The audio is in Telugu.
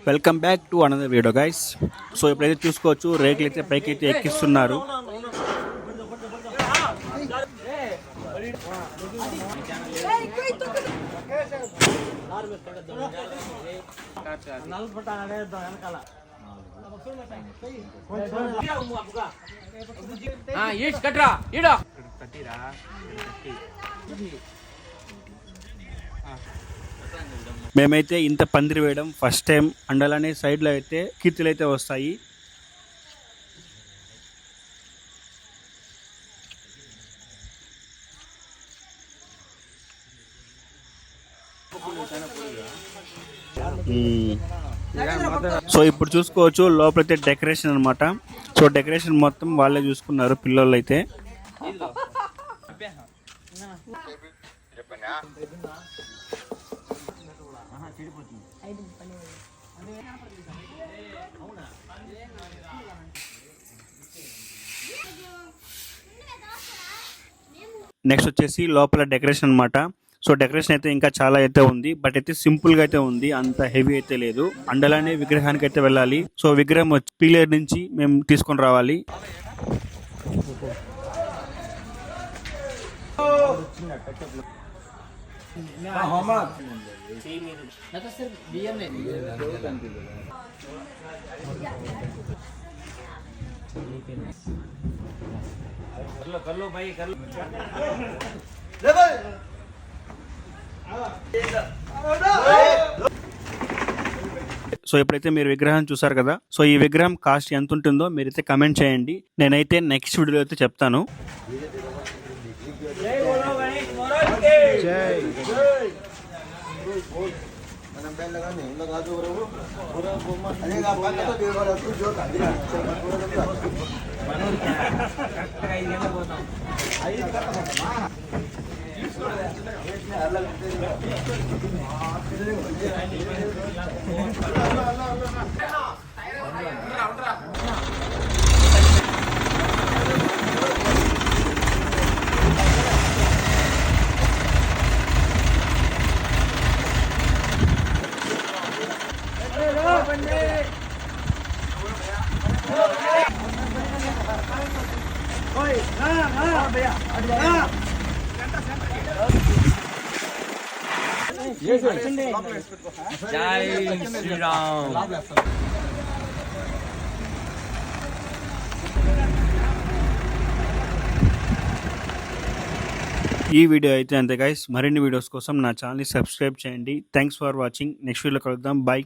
Welcome back to another video guys. So ఇప్పుడైతే చూసుకోవచ్చు రేకులు అయితే పైకి అయితే ఎక్కిస్తున్నారు. మేమైతే ఇంత పందిరి వేయడం ఫస్ట్ టైం. అండ్ అలానే సైడ్లో అయితే కీర్తులు అయితే వస్తాయి. సో ఇప్పుడు చూసుకోవచ్చు లోపలైతే డెకరేషన్ అనమాట. సో డెకరేషన్ మొత్తం వాళ్ళే చూసుకున్నారు పిల్లలు అయితే. నెక్స్ట్ వచ్చేసి లోపల డెకరేషన్ అనమాట. సో డెకరేషన్ అయితే ఇంకా చాలా అయితే ఉంది, బట్ అయితే సింపుల్ గా అయితే ఉంది, అంత హెవీ అయితే లేదు. అండ్ అలానే విగ్రహానికి అయితే వెళ్ళాలి. సో విగ్రహం వచ్చి పిల్లర్ నుంచి మేము తీసుకొని రావాలి. సో ఇప్పుడైతే మీరు విగ్రహం చూసారు కదా. సో ఈ విగ్రహం కాస్ట్ ఎంత ఉంటుందో మీరైతే కమెంట్ చేయండి. నేనైతే నెక్స్ట్ వీడియోలో అయితే చెప్తాను. జై శ్రీరామ్. ఈ వీడియో అయితే అంతే గైస్. మరిన్ని వీడియోస్ కోసం నా ఛానల్ని సబ్స్క్రైబ్ చేయండి. Thanks for watching. నెక్స్ట్ వీడియోలో కలుద్దాం. బై.